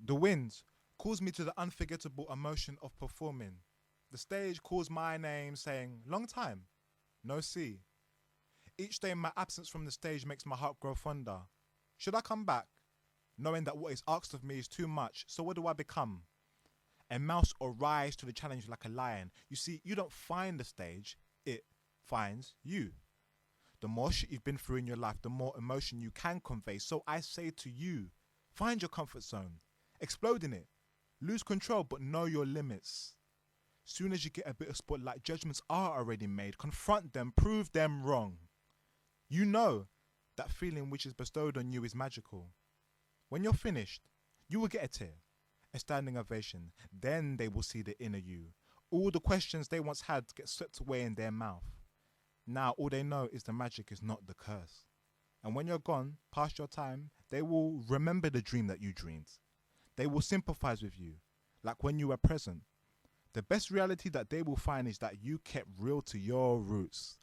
The wind calls me to the unforgettable emotion of performing. The stage calls my name saying, long time, no see. Each day my absence from the stage makes my heart grow fonder. Should I come back, knowing that what is asked of me is too much, so what do I become? A mouse or rise to the challenge like a lion. You see, you don't find the stage, it finds you. The more shit you've been through in your life, the more emotion you can convey. So I say to you, find your comfort zone, explode in it, lose control but know your limits. Soon as you get a bit of spotlight, judgments are already made. Confront them, prove them wrong. You know that feeling which is bestowed on you is magical. When you're finished, you will get a tear, a standing ovation. Then they will see the inner you. All the questions they once had get swept away in their mouth. Now all they know is the magic is not the curse. And when you're gone, past your time, they will remember the dream that you dreamed. They will sympathize with you, like when you were present. The best reality that they will find is that you kept real to your roots.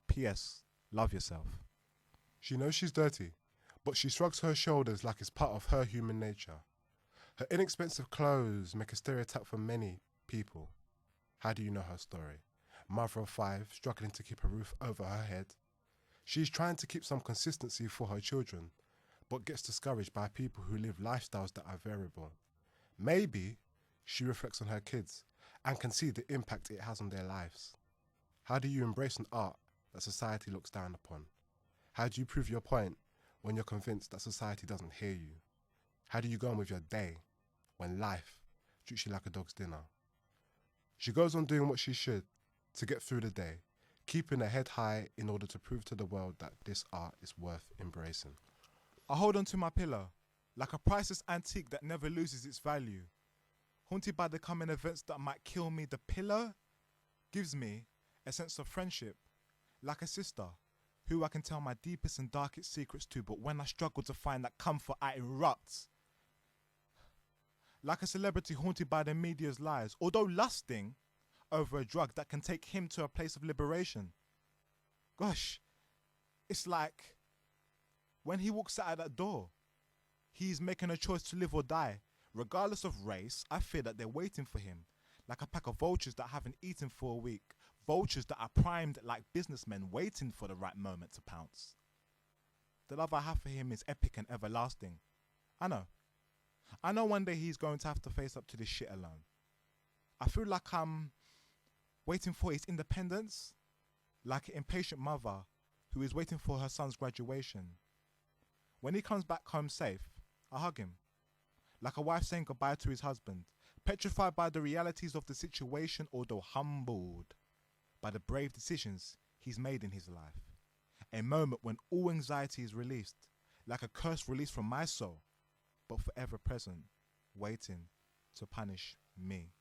P.S. Love yourself. She knows she's dirty, but she shrugs her shoulders like it's part of her human nature. Her inexpensive clothes make a stereotype for many people. How do you know her story? Mother of 5, struggling to keep a roof over her head. She's trying to keep some consistency for her children, but gets discouraged by people who live lifestyles that are variable. Maybe she reflects on her kids and can see the impact it has on their lives. How do you embrace an art that society looks down upon? How do you prove your point when you're convinced that society doesn't hear you? How do you go on with your day when life treats you like a dog's dinner? She goes on doing what she should to get through the day, keeping her head high in order to prove to the world that this art is worth embracing. I hold on to my pillow, like a priceless antique that never loses its value. Haunted by the coming events that might kill me, the pillow gives me a sense of friendship, like a sister who I can tell my deepest and darkest secrets to, but when I struggle to find that comfort, I erupt. Like a celebrity haunted by the media's lies, although lusting over a drug that can take him to a place of liberation. Gosh, it's like when he walks out of that door, he's making a choice to live or die. Regardless of race, I fear that they're waiting for him, like a pack of vultures that haven't eaten for a week. Vultures that are primed like businessmen waiting for the right moment to pounce. The love I have for him is epic and everlasting. I know one day he's going to have to face up to this shit alone. I feel like I'm waiting for his independence, like an impatient mother who is waiting for her son's graduation. When he comes back home safe, I hug him, like a wife saying goodbye to his husband, petrified by the realities of the situation, although humbled by the brave decisions he's made in his life. A moment when all anxiety is released, like a curse released from my soul, but forever present, waiting to punish me.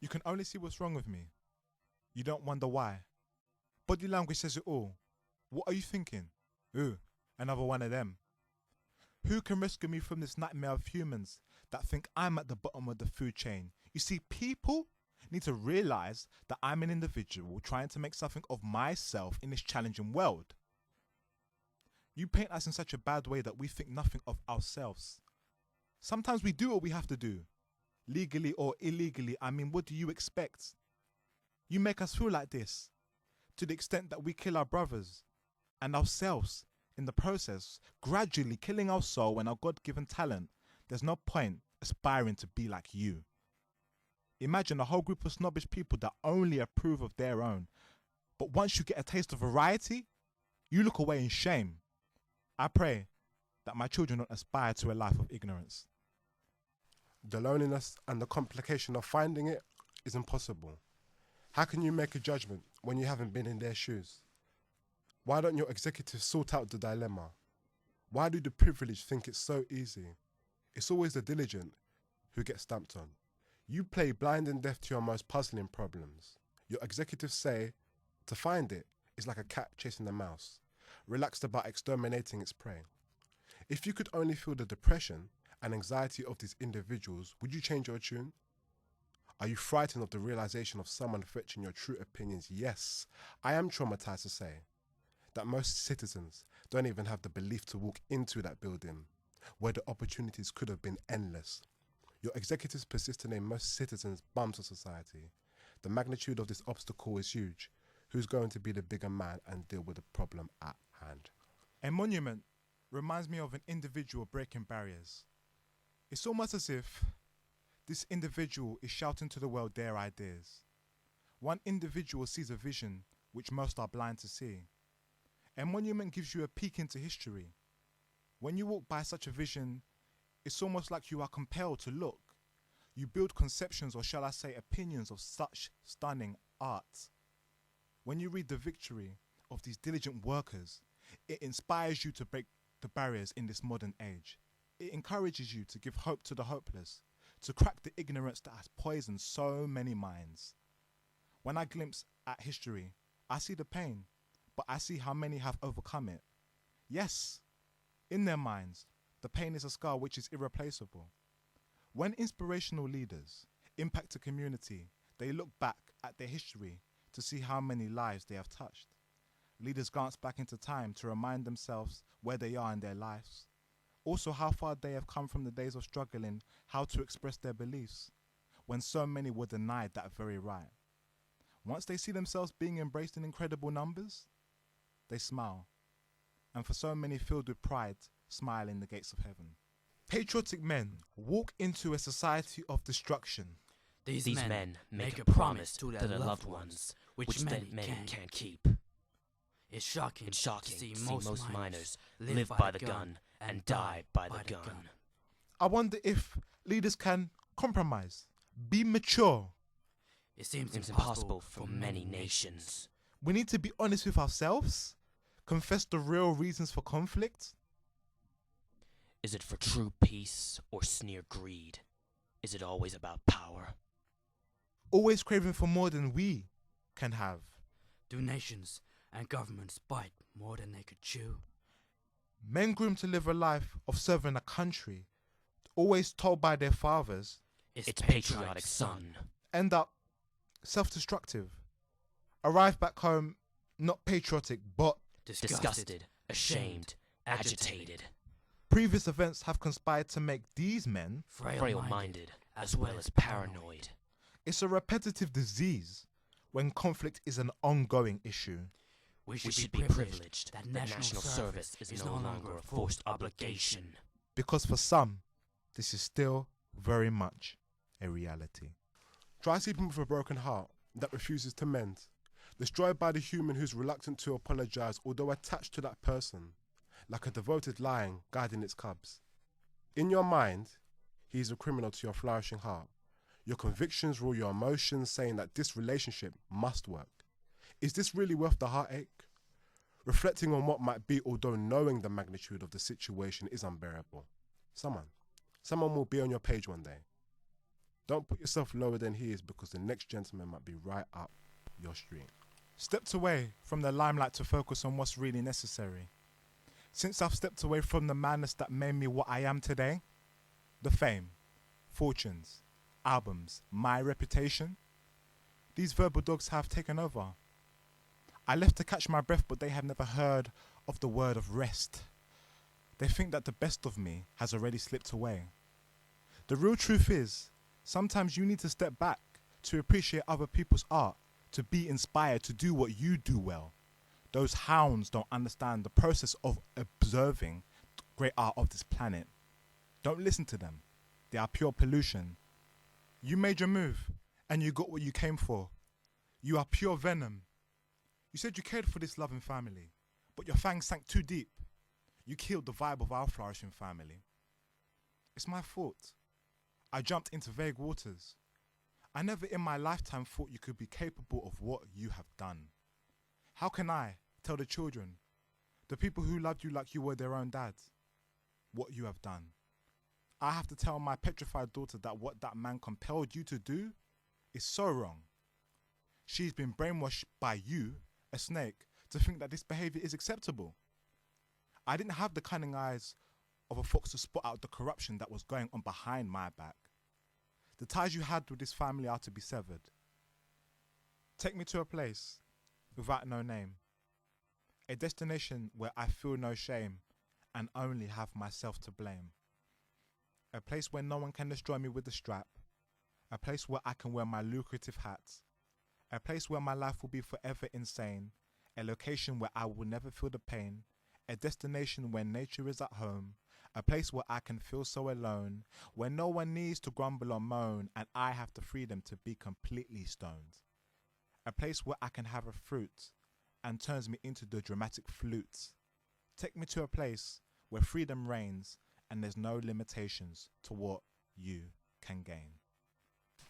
You can only see what's wrong with me. You don't wonder why. Body language says it all. What are you thinking? Ooh, another one of them. Who can rescue me from this nightmare of humans that think I'm at the bottom of the food chain? You see, people need to realize that I'm an individual trying to make something of myself in this challenging world. You paint us in such a bad way that we think nothing of ourselves. Sometimes we do what we have to do, legally or illegally. I mean, what do you expect? You make us feel like this, to the extent that we kill our brothers and ourselves in the process, gradually killing our soul and our God-given talent. There's no point aspiring to be like you. Imagine a whole group of snobbish people that only approve of their own. But once you get a taste of variety, you look away in shame. I pray that my children don't aspire to a life of ignorance. The loneliness and the complication of finding it is impossible. How can you make a judgment when you haven't been in their shoes? Why don't your executives sort out the dilemma? Why do the privileged think it's so easy? It's always the diligent who get stamped on. You play blind and deaf to your most puzzling problems. Your executives say to find it is like a cat chasing a mouse, relaxed about exterminating its prey. If you could only feel the depression and anxiety of these individuals, would you change your tune? Are you frightened of the realization of someone fetching your true opinions? Yes, I am traumatized to say that most citizens don't even have the belief to walk into that building where the opportunities could have been endless. Your executives persist to name most citizens bums of society. The magnitude of this obstacle is huge. Who's going to be the bigger man and deal with the problem at hand? A monument reminds me of an individual breaking barriers. It's almost as if this individual is shouting to the world their ideas. One individual sees a vision which most are blind to see. A monument gives you a peek into history. When you walk by such a vision, it's almost like you are compelled to look. You build conceptions, or shall I say opinions, of such stunning art. When you read the victory of these diligent workers, it inspires you to break the barriers in this modern age. It encourages you to give hope to the hopeless, to crack the ignorance that has poisoned so many minds. When I glimpse at history, I see the pain, but I see how many have overcome it. Yes, in their minds, the pain is a scar which is irreplaceable. When inspirational leaders impact a community, they look back at their history to see how many lives they have touched. Leaders glance back into time to remind themselves where they are in their lives. Also, how far they have come from the days of struggling how to express their beliefs, when so many were denied that very right. Once they see themselves being embraced in incredible numbers, they smile. And for so many filled with pride, smile in the gates of heaven. Patriotic men walk into a society of destruction. These men make a promise to their loved ones, which many can't keep. It's shocking to see most miners live by the gun and die by the gun. I wonder if leaders can compromise, be mature. It seems impossible for many nations. We need to be honest with ourselves, confess the real reasons for conflict. Is it for true peace or sneer greed? Is it always about power? Always craving for more than we can have. Do nations and governments bite more than they could chew? Men groomed to live a life of serving a country, always told by their fathers, It's patriotic, son. end up self-destructive. Arrive back home not patriotic but Disgusted, ashamed, agitated, previous events have conspired to make these men. frail-minded, as well as paranoid. It's a repetitive disease when conflict is an ongoing issue. We should be privileged that national service is no longer a forced obligation. Because for some, this is still very much a reality. Try sleeping with a broken heart that refuses to mend. Destroyed by the human who's reluctant to apologize, although attached to that person, like a devoted lion guiding its cubs. In your mind, he is a criminal to your flourishing heart. Your convictions rule your emotions, saying that this relationship must work. Is this really worth the heartache? Reflecting on what might be, although knowing the magnitude of the situation is unbearable. Someone will be on your page one day. Don't put yourself lower than he is, because the next gentleman might be right up your street. Stepped away from the limelight to focus on what's really necessary. Since I've stepped away from the madness that made me what I am today, the fame, fortunes, albums, my reputation, these verbal dogs have taken over. I left to catch my breath, but they have never heard of the word of rest. They think that the best of me has already slipped away. The real truth is, sometimes you need to step back to appreciate other people's art, to be inspired to do what you do well. Those hounds don't understand the process of observing the great art of this planet. Don't listen to them. They are pure pollution. You made your move, and you got what you came for. You are pure venom. You said you cared for this loving family, but your fangs sank too deep. You killed the vibe of our flourishing family. It's my fault. I jumped into vague waters. I never in my lifetime thought you could be capable of what you have done. How can I tell the children, the people who loved you like you were their own dad, what you have done? I have to tell my petrified daughter that what that man compelled you to do is so wrong. She's been brainwashed by you, a snake, to think that this behavior is acceptable. I didn't have the cunning eyes of a fox to spot out the corruption that was going on behind my back. The ties you had with this family are to be severed. Take me to a place without no name, a destination where I feel no shame and only have myself to blame. A place where no one can destroy me with a strap. A place where I can wear my lucrative hat. A place where my life will be forever insane. A location where I will never feel the pain. A destination where nature is at home. A place where I can feel so alone. Where no one needs to grumble or moan, and I have the freedom to be completely stoned. A place where I can have a fruit and turns me into the dramatic flute. Take me to a place where freedom reigns and there's no limitations to what you can gain.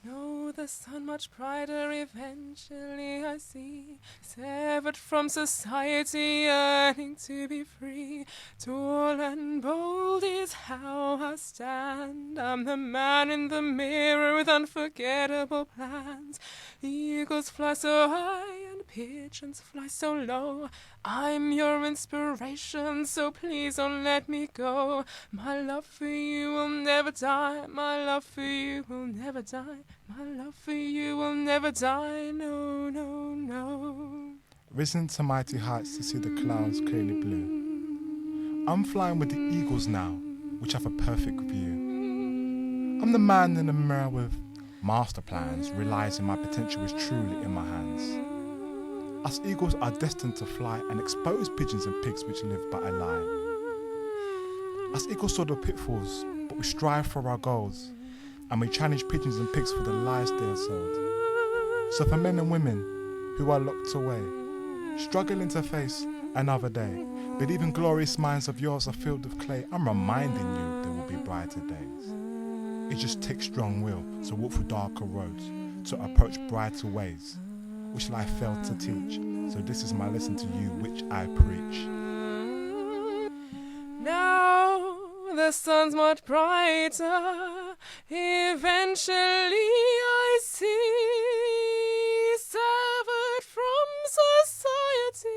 No, the sun much brighter eventually I see, severed from society, yearning to be free. Tall and bold is how I stand. I'm the man in the mirror with unforgettable plans. Eagles fly so high and pigeons fly so low. I'm your inspiration, so please don't let me go. My love for you will never die. My love for you will never die. My love for you will never die. No, no, no. Risen to mighty heights to see the clouds clearly blue. I'm flying with the eagles now, which have a perfect view. I'm the man in the mirror with master plans, realizing my potential is truly in my hands. Us eagles are destined to fly and expose pigeons and pigs which live by a lie. Us eagles saw the pitfalls, but we strive for our goals, and we challenge pigeons and pigs for the lies they are sold. So for men and women who are locked away, struggling to face another day, but even glorious minds of yours are filled with clay, I'm reminding you there will be brighter days. It just takes strong will to walk through darker roads, to approach brighter ways, which life failed to teach. So this is my lesson to you, which I preach. Now the sun's much brighter, eventually I see, severed from society,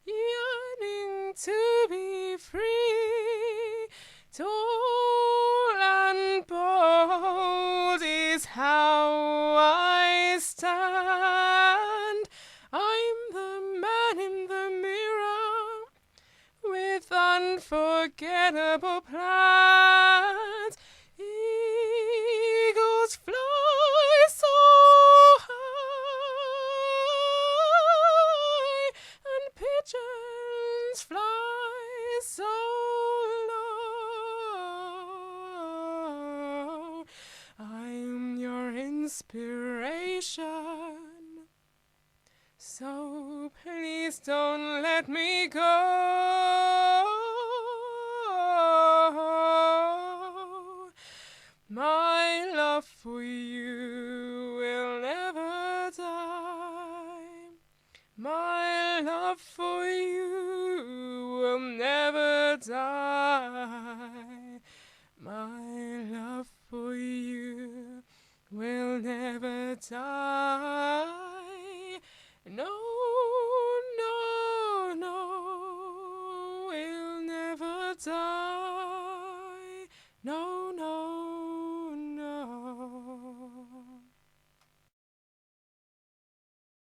yearning to be free. Tall and bold is how I stand. I'm the man in the mirror with unforgettable plans. Eagles fly so high and pigeons fly so low. I'm your inspiration, so please don't let me go. My love for you will never die. My love for you will never die. My love for you will never die. No, no, no, we'll never die.